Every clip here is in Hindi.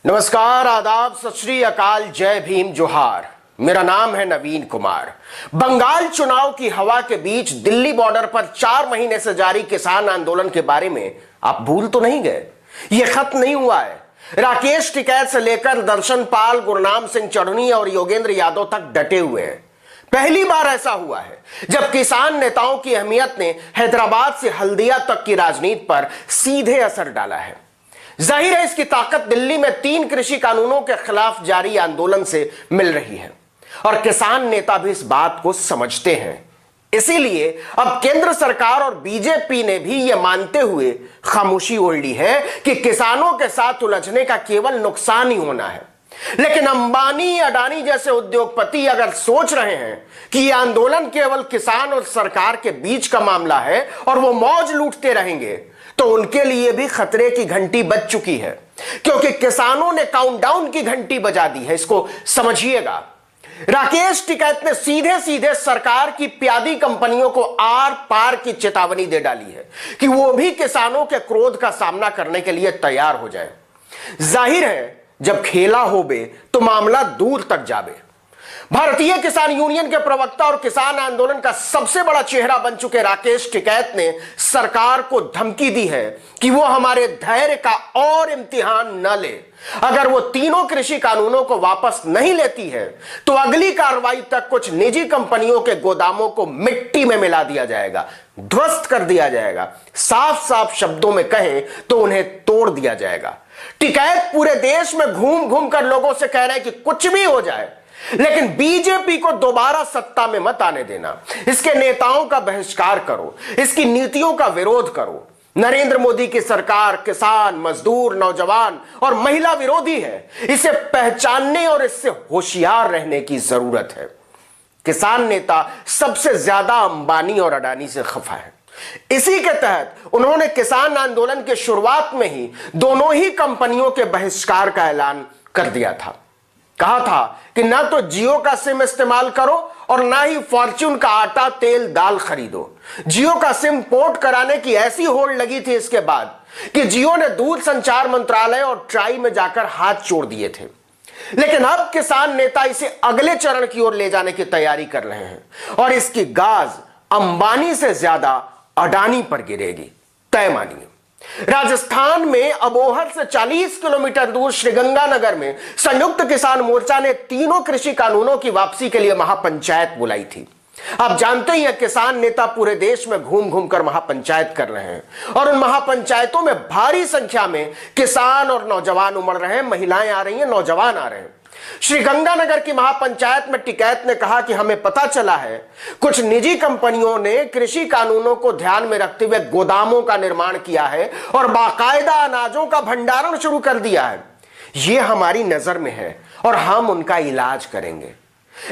नमस्कार, आदाब, सत श्री अकाल, जय भीम, जोहार। मेरा नाम है नवीन कुमार। बंगाल चुनाव की हवा के बीच दिल्ली बॉर्डर पर 4 महीने से जारी किसान आंदोलन के बारे में आप भूल तो नहीं गए? यह खत्म नहीं हुआ है। राकेश टिकैत से लेकर दर्शन पाल, गुरनाम सिंह चढ़नी और योगेंद्र यादव तक डटे हुए हैं। पहली बार ऐसा हुआ है जब किसान नेताओं की अहमियत ने हैदराबाद से हल्दिया तक की राजनीति पर सीधे असर डाला है। जाहिर है, इसकी ताकत दिल्ली में 3 कृषि कानूनों के खिलाफ जारी आंदोलन से मिल रही है और किसान नेता भी इस बात को समझते हैं। इसीलिए अब केंद्र सरकार और बीजेपी ने भी यह मानते हुए खामोशी ओढ़ ली है कि किसानों के साथ उलझने का केवल नुकसान ही होना है। लेकिन अंबानी, अडानी जैसे उद्योगपति अगर सोच रहे हैं कि यह आंदोलन केवल किसान और सरकार के बीच का मामला है और वो मौज लूटते रहेंगे, तो उनके लिए भी खतरे की घंटी बज चुकी है, क्योंकि किसानों ने काउंटडाउन की घंटी बजा दी है। इसको समझिएगा। राकेश टिकैत ने सीधे सीधे सरकार की प्यादी कंपनियों को आर पार की चेतावनी दे डाली है कि वो भी किसानों के क्रोध का सामना करने के लिए तैयार हो जाए। जाहिर है, जब खेला होबे तो मामला दूर तक जाबे। भारतीय किसान यूनियन के प्रवक्ता और किसान आंदोलन का सबसे बड़ा चेहरा बन चुके राकेश टिकैत ने सरकार को धमकी दी है कि वो हमारे धैर्य का और इम्तिहान न ले। अगर वो तीनों कृषि कानूनों को वापस नहीं लेती है तो अगली कार्रवाई तक कुछ निजी कंपनियों के गोदामों को मिट्टी में मिला दिया जाएगा, ध्वस्त कर दिया जाएगा। साफ साफ शब्दों में कहें तो उन्हें तोड़ दिया जाएगा। टिकैत पूरे देश में घूम घूम कर लोगों से कह रहे हैं कि कुछ भी हो जाए, लेकिन बीजेपी को दोबारा सत्ता में मत आने देना। इसके नेताओं का बहिष्कार करो, इसकी नीतियों का विरोध करो। नरेंद्र मोदी की सरकार किसान, मजदूर, नौजवान और महिला विरोधी है। इसे पहचानने और इससे होशियार रहने की जरूरत है। किसान नेता सबसे ज्यादा अंबानी और अडानी से खफा है। इसी के तहत उन्होंने किसान आंदोलन के शुरुआत में ही दोनों ही कंपनियों के बहिष्कार का ऐलान कर दिया था। कहा था कि ना तो जियो का सिम इस्तेमाल करो और ना ही फॉर्च्यून का आटा, तेल, दाल खरीदो। जियो का सिम पोर्ट कराने की ऐसी होड़ लगी थी इसके बाद कि जियो ने दूर संचार मंत्रालय और ट्राई में जाकर हाथ जोड़ दिए थे। लेकिन अब किसान नेता इसे अगले चरण की ओर ले जाने की तैयारी कर रहे हैं और इसकी गाज अंबानी से ज्यादा अडानी पर गिरेगी, तय मानिए। राजस्थान में अबोहर से 40 किलोमीटर दूर श्रीगंगानगर में संयुक्त किसान मोर्चा ने तीनों कृषि कानूनों की वापसी के लिए महापंचायत बुलाई थी। आप जानते ही हैं, किसान नेता पूरे देश में घूम घूम कर महापंचायत कर रहे हैं और उन महापंचायतों में भारी संख्या में किसान और नौजवान उमड़ रहे हैं, महिलाएं आ रही हैं, नौजवान आ रहे हैं। श्रीगंगानगर की महापंचायत में टिकैत ने कहा कि हमें पता चला है कुछ निजी कंपनियों ने कृषि कानूनों को ध्यान में रखते हुए गोदामों का निर्माण किया है और बाकायदा अनाजों का भंडारण शुरू कर दिया है। यह हमारी नजर में है और हम उनका इलाज करेंगे।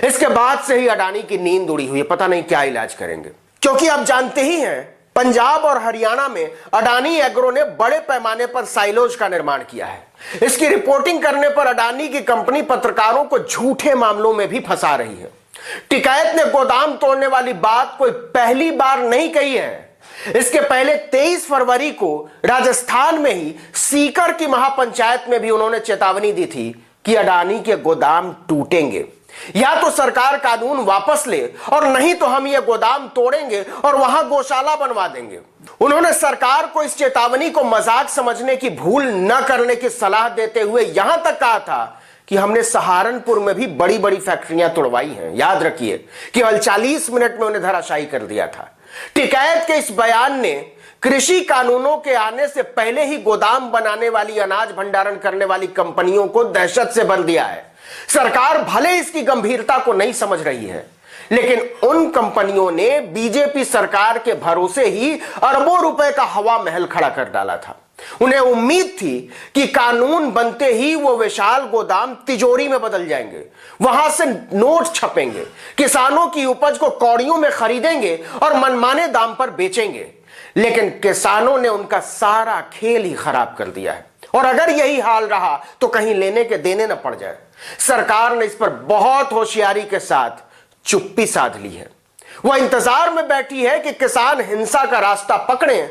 इसके बाद से ही अडानी की नींद उड़ी हुई है, पता नहीं क्या इलाज करेंगे, क्योंकि आप जानते ही हैं पंजाब और हरियाणा में अडानी एग्रो ने बड़े पैमाने पर साइलोज का निर्माण किया है। इसकी रिपोर्टिंग करने पर अडानी की कंपनी पत्रकारों को झूठे मामलों में भी फंसा रही है। टिकैत ने गोदाम तोड़ने वाली बात कोई पहली बार नहीं कही है। इसके पहले 23 फरवरी को राजस्थान में ही सीकर की महापंचायत में भी उन्होंने चेतावनी दी थी कि अडानी के गोदाम टूटेंगे। या तो सरकार कानून वापस ले और नहीं तो हम ये गोदाम तोड़ेंगे और वहां गौशाला बनवा देंगे। उन्होंने सरकार को इस चेतावनी को मजाक समझने की भूल न करने की सलाह देते हुए यहां तक कहा था कि हमने सहारनपुर में भी बड़ी बड़ी फैक्ट्रियां तोड़वाई हैं। याद रखिए, केवल 40 मिनट में उन्हें धराशायी कर दिया था। टिकैत के इस बयान ने कृषि कानूनों के आने से पहले ही गोदाम बनाने वाली, अनाज भंडारण करने वाली कंपनियों को दहशत से भर दिया है। सरकार भले इसकी गंभीरता को नहीं समझ रही है, लेकिन उन कंपनियों ने बीजेपी सरकार के भरोसे ही अरबों रुपए का हवा महल खड़ा कर डाला था। उन्हें उम्मीद थी कि कानून बनते ही वो विशाल गोदाम तिजोरी में बदल जाएंगे, वहां से नोट छपेंगे, किसानों की उपज को कौड़ियों में खरीदेंगे और मनमाने दाम पर बेचेंगे। लेकिन किसानों ने उनका सारा खेल ही खराब कर दिया है और अगर यही हाल रहा तो कहीं लेने के देने न पड़ जाए। सरकार ने इस पर बहुत होशियारी के साथ चुप्पी साध ली है। वह इंतजार में बैठी है कि किसान हिंसा का रास्ता पकड़ें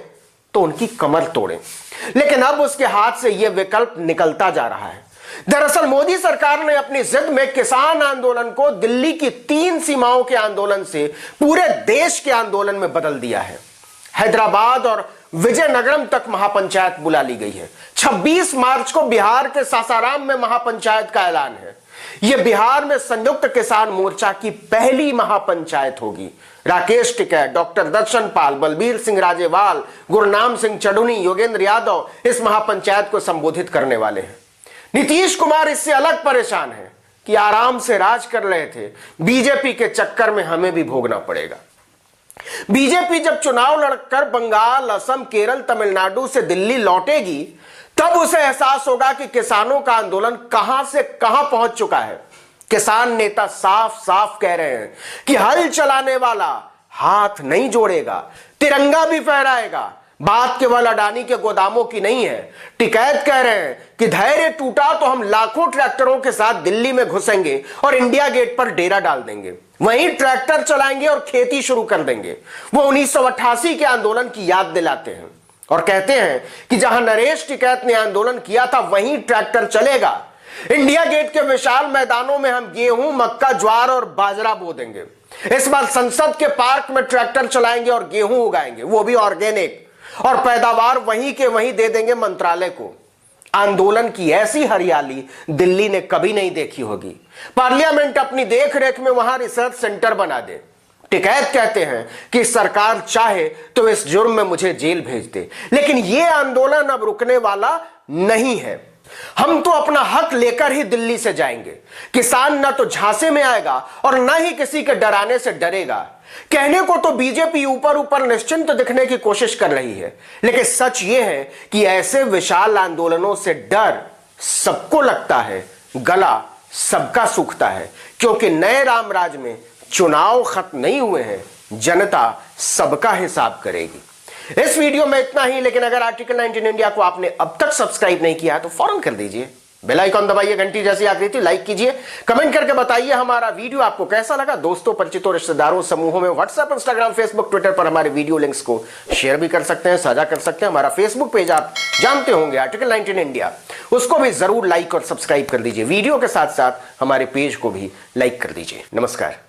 तो उनकी कमर तोड़ें, लेकिन अब उसके हाथ से यह विकल्प निकलता जा रहा है। दरअसल मोदी सरकार ने अपनी जिद में किसान आंदोलन को दिल्ली की 3 सीमाओं के आंदोलन से पूरे देश के आंदोलन में बदल दिया है। हैदराबाद और विजयनगरम तक महापंचायत बुला ली गई है। 26 मार्च को बिहार के सासाराम में महापंचायत का ऐलान है। यह बिहार में संयुक्त किसान मोर्चा की पहली महापंचायत होगी। राकेश टिकैत, डॉक्टर दर्शन पाल, बलबीर सिंह राजेवाल, गुरनाम सिंह चढ़ुनी, योगेंद्र यादव इस महापंचायत को संबोधित करने वाले हैं। नीतीश कुमार इससे अलग परेशान है कि आराम से राज कर रहे थे, बीजेपी के चक्कर में हमें भी भोगना पड़ेगा। बीजेपी जब चुनाव लड़कर बंगाल, असम, केरल, तमिलनाडु से दिल्ली लौटेगी तब उसे एहसास होगा कि किसानों का आंदोलन कहां से कहां पहुंच चुका है। किसान नेता साफ साफ कह रहे हैं कि हल चलाने वाला हाथ नहीं जोड़ेगा, तिरंगा भी फहराएगा। बात केवल अडानी के गोदामों की नहीं है। टिकैत कह रहे हैं कि धैर्य टूटा तो हम लाखों ट्रैक्टरों के साथ दिल्ली में घुसेंगे और इंडिया गेट पर डेरा डाल देंगे, वहीं ट्रैक्टर चलाएंगे और खेती शुरू कर देंगे। वो 1988 के आंदोलन की याद दिलाते हैं और कहते हैं कि जहां नरेश टिकैत ने आंदोलन किया था वहीं ट्रैक्टर चलेगा। इंडिया गेट के विशाल मैदानों में हम गेहूं, मक्का, ज्वार और बाजरा बो देंगे। इस बार संसद के पार्क में ट्रैक्टर चलाएंगे और गेहूं उगाएंगे, वो भी ऑर्गेनिक, और पैदावार वहीं के वहीं दे देंगे मंत्रालय को। आंदोलन की ऐसी हरियाली दिल्ली ने कभी नहीं देखी होगी। पार्लियामेंट अपनी देखरेख में वहां रिसर्च सेंटर बना दे। टिकैत कहते हैं कि सरकार चाहे तो इस जुर्म में मुझे जेल भेज दे, लेकिन यह आंदोलन अब रुकने वाला नहीं है। हम तो अपना हक लेकर ही दिल्ली से जाएंगे। किसान न तो झांसे में आएगा और न ही किसी के डराने से डरेगा। कहने को तो बीजेपी ऊपर ऊपर निश्चिंत दिखने की कोशिश कर रही है, लेकिन सच यह है कि ऐसे विशाल आंदोलनों से डर सबको लगता है, गला सबका सूखता है, क्योंकि नए रामराज में चुनाव खत्म नहीं हुए हैं, जनता सबका हिसाब करेगी। इस वीडियो में इतना ही, लेकिन अगर आर्टिकल 19 इंडिया को आपने अब तक सब्सक्राइब नहीं किया तो फौरन कर दीजिए। बेल आइकॉन दबाइए, घंटी जैसी आकृति लाइक कीजिए, कमेंट करके बताइए हमारा वीडियो आपको कैसा लगा। दोस्तों, परिचितों, रिश्तेदारों, समूहों में व्हाट्सएप, इंस्टाग्राम, फेसबुक, ट्विटर पर हमारे वीडियो लिंक्स को शेयर भी कर सकते हैं, साझा कर सकते हैं। हमारा फेसबुक पेज आप जानते होंगे, आर्टिकल 19 इंडिया, उसको भी जरूर लाइक और सब्सक्राइब कर दीजिए। वीडियो के साथ साथ हमारे पेज को भी लाइक कर दीजिए। नमस्कार।